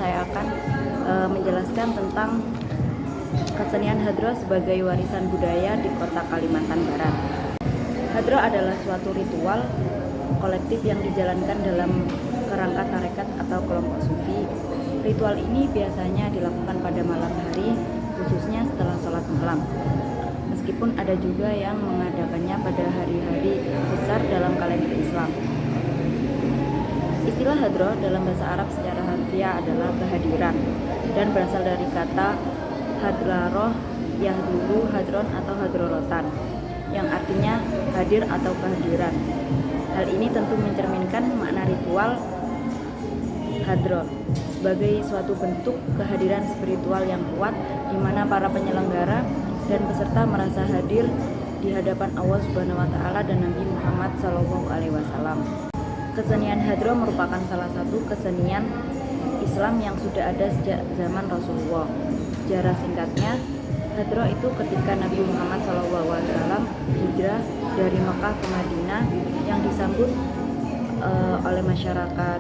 saya akan menjelaskan tentang kesenian hadroh sebagai warisan budaya di kota Kalimantan Barat. Hadroh adalah suatu ritual kolektif yang dijalankan dalam kerangka tarekat atau kelompok sufi. Ritual ini biasanya dilakukan pada malam hari, khususnya setelah sholat malam. Meskipun ada juga yang mengadakannya pada hari-hari besar dalam kalender Islam. Istilah hadroh dalam bahasa Arab secara harfiah adalah kehadiran dan berasal dari kata hadlaroh, yahduru, hadron atau hadrorotan yang artinya hadir atau kehadiran. Hal ini tentu mencerminkan makna ritual hadroh sebagai suatu bentuk kehadiran spiritual yang kuat di mana para penyelenggara dan peserta merasa hadir di hadapan Allah Subhanahu wa taala dan Nabi Muhammad SAW. Kesenian hadroh merupakan salah satu kesenian Islam yang sudah ada sejak zaman Rasulullah. Sejarah singkatnya, hadroh itu ketika Nabi Muhammad SAW hijrah dari Mekah ke Madinah yang disambut oleh masyarakat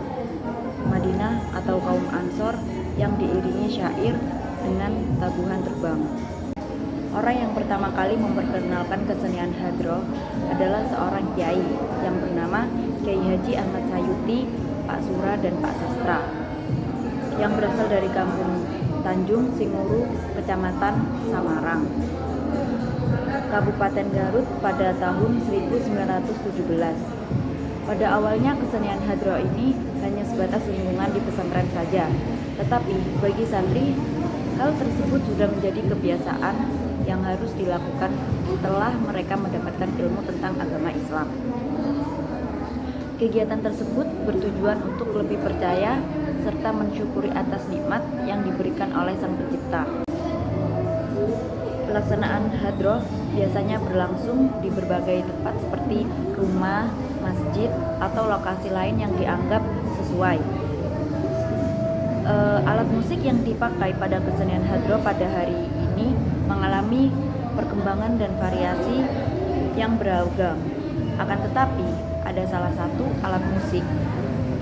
Madinah atau kaum Ansor yang diiringi syair dengan tabuhan terbang. Orang yang pertama kali memperkenalkan kesenian hadroh adalah seorang kiai yang bernama Kiai Haji Ahmad Sayuti, Pak Sura dan Pak Sastra yang berasal dari kampung Tanjung Singuru, Kecamatan Samarang, Kabupaten Garut pada tahun 1917. Pada awalnya kesenian hadroh ini hanya sebatas lingkungan di pesantren saja, tetapi bagi santri hal tersebut sudah menjadi kebiasaan yang harus dilakukan setelah mereka mendapatkan ilmu tentang agama Islam. Kegiatan tersebut bertujuan untuk lebih percaya serta mensyukuri atas nikmat yang diberikan oleh Sang Pencipta. Pelaksanaan hadroh biasanya berlangsung di berbagai tempat seperti rumah, masjid, atau lokasi lain yang dianggap sesuai. Alat musik yang dipakai pada kesenian hadroh pada hari ini mengalami perkembangan dan variasi yang beragam. Akan tetapi, ada salah satu alat musik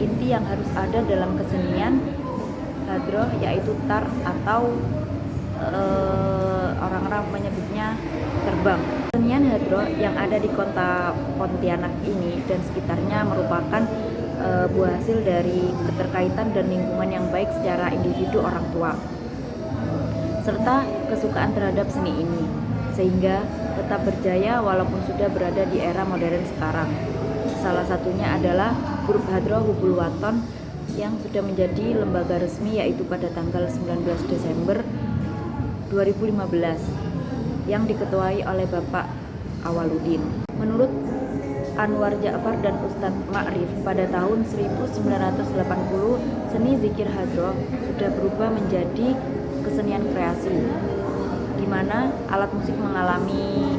inti yang harus ada dalam kesenian hadroh, yaitu tar atau orang-orang menyebutnya terbang. Kesenian hadroh yang ada di kota Pontianak ini dan sekitarnya merupakan buah hasil dari keterkaitan dan lingkungan yang baik secara individu orang tua serta kesukaan terhadap seni ini, sehingga tetap berjaya walaupun sudah berada di era modern sekarang. Salah satunya adalah grup hadroh Hubul Waton yang sudah menjadi lembaga resmi, yaitu pada tanggal 19 Desember 2015 yang diketuai oleh Bapak Awaludin. Menurut Anwar Ja'far dan Ustadz Ma'rif, pada tahun 1980 seni zikir hadroh sudah berubah menjadi kesenian kreasi, di mana alat musik mengalami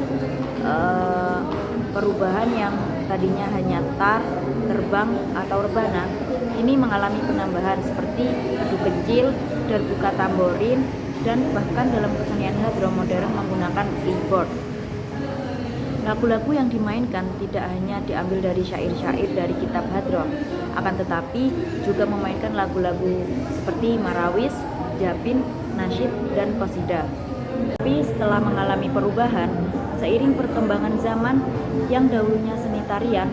perubahan yang tadinya hanya tar, terbang, atau rebana, ini mengalami penambahan seperti adu kecil, darbuka tamborin, dan bahkan dalam kesenian hadroh modern menggunakan keyboard. Lagu-lagu yang dimainkan tidak hanya diambil dari syair-syair dari kitab hadroh, akan tetapi juga memainkan lagu-lagu seperti marawis, japin, nasyid, dan qasidah. Tapi setelah mengalami perubahan, seiring perkembangan zaman yang dahulunya seni tarian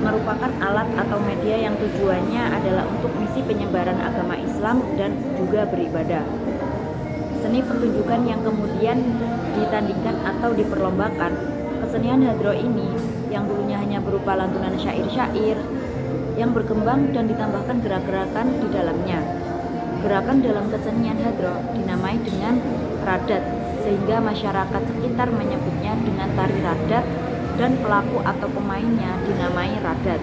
merupakan alat atau media yang tujuannya adalah untuk misi penyebaran agama Islam dan juga beribadah. Seni pertunjukan yang kemudian ditandingkan atau diperlombakan, kesenian hadroh ini yang dulunya hanya berupa lantunan syair-syair yang berkembang dan ditambahkan gerak-gerakan di dalamnya. Gerakan dalam kesenian hadroh dinamai dengan radat, sehingga masyarakat sekitar menyebutnya dengan tari radat dan pelaku atau pemainnya dinamai radat.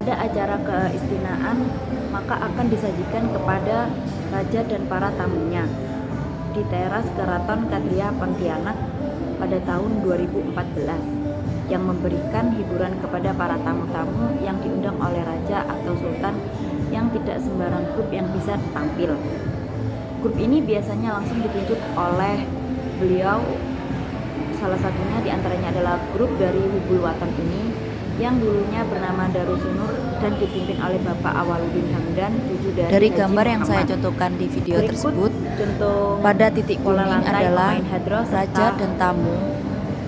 Pada acara keistinaan, maka akan disajikan kepada raja dan para tamunya di teras Keraton Katria Pontianak pada tahun 2014 yang memberikan hiburan kepada para tamu-tamu yang diundang oleh raja atau sultan yang tidak sembarang grup yang bisa tampil. Grup ini biasanya langsung ditunjuk oleh beliau. Salah satunya diantaranya adalah grup dari Hubul Waton ini yang dulunya bernama Darussunur dan dipimpin oleh Bapak Awaludin Hamdan, cucu Dari Haji gambar yang saya Muhammad. contohkan di video Berikut tersebut, contoh pada titik pola kuning lantai adalah pemain hadroh raja serta dan tamu.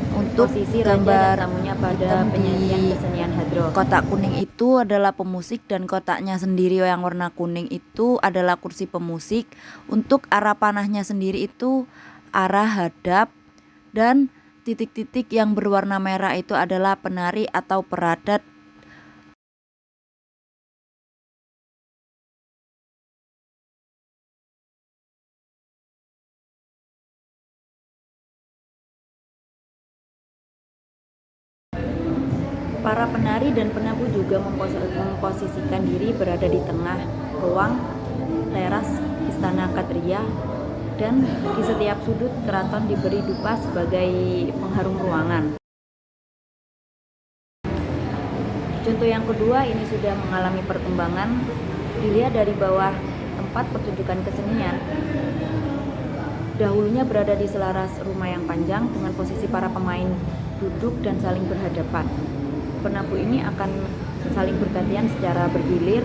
Untuk posisi raja dan gambar tamunya pada hitam penyajian di kesenian hadroh. kotak kuning itu adalah pemusik, dan kotaknya sendiri yang warna kuning itu adalah kursi pemusik. Untuk arah panahnya sendiri itu arah hadap, dan titik-titik yang berwarna merah itu adalah penari atau peradat. Para penari dan penabuh juga memposisikan diri berada di tengah ruang teras Istana Kadriyah, dan di setiap sudut keraton diberi dupa sebagai pengharum ruangan. Contoh yang kedua ini sudah mengalami perkembangan. Dilihat dari bawah tempat pertunjukan kesenian. Dahulunya berada di selaras rumah yang panjang dengan posisi para pemain duduk dan saling berhadapan. Penabuh ini akan saling bergantian secara bergilir,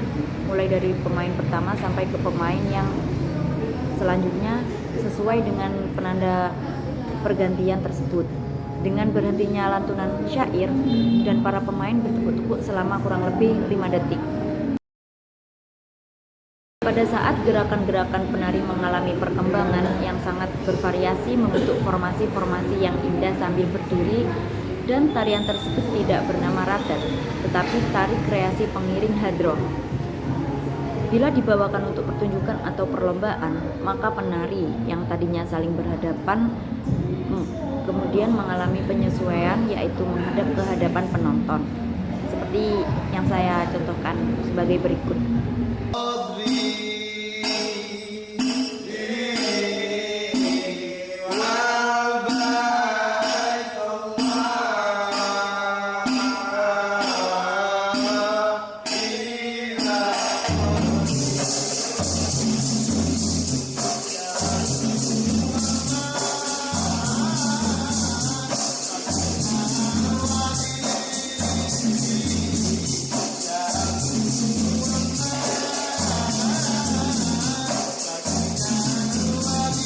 mulai dari pemain pertama sampai ke pemain yang selanjutnya sesuai dengan penanda pergantian tersebut. Dengan berhentinya lantunan syair dan para pemain bertepuk-tepuk selama kurang lebih 5 detik. Pada saat gerakan-gerakan penari mengalami perkembangan yang sangat bervariasi membentuk formasi-formasi yang indah sambil berdiri, dan tarian tersebut tidak bernama radat, tetapi tari kreasi pengiring hadroh. Bila dibawakan untuk pertunjukan atau perlombaan, maka penari yang tadinya saling berhadapan kemudian mengalami penyesuaian, yaitu menghadap ke hadapan penonton, seperti yang saya contohkan sebagai berikut.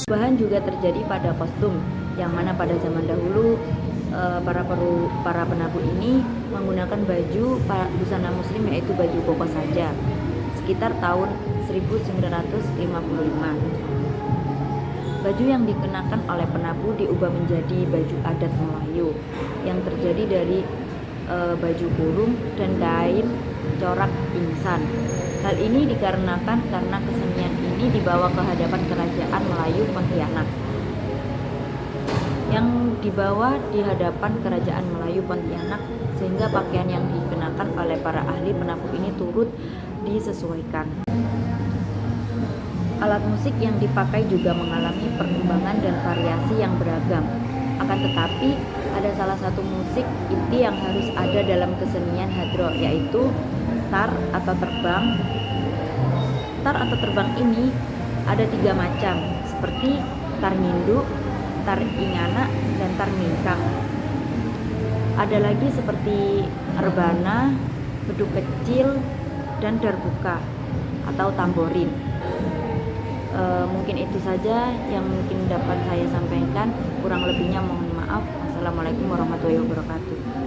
Perubahan juga terjadi pada kostum, yang mana pada zaman dahulu para penabuh ini menggunakan baju busana muslim, yaitu baju koko saja, sekitar tahun 1955. Baju yang dikenakan oleh penabuh diubah menjadi baju adat Melayu yang terdiri dari baju kurung dan kain corak insan. Hal ini dikarenakan karena kesenian ini dibawa ke hadapan Kerajaan Melayu Pontianak. Yang dibawa di hadapan Kerajaan Melayu Pontianak, sehingga pakaian yang dikenakan oleh para ahli penabuh ini turut disesuaikan. Alat musik yang dipakai juga mengalami perkembangan dan variasi yang beragam. Akan tetapi, ada salah satu musik inti yang harus ada dalam kesenian hadroh, yaitu tar atau terbang. Tar atau terbang ini ada 3 macam, seperti tar ngindu, tar ingana, dan tar mingkang. Ada lagi seperti rebana, beduk kecil, dan darbuka atau tamborin. Mungkin itu saja yang mungkin dapat saya sampaikan. Kurang lebihnya mohon maaf. Wassalamualaikum warahmatullahi wabarakatuh.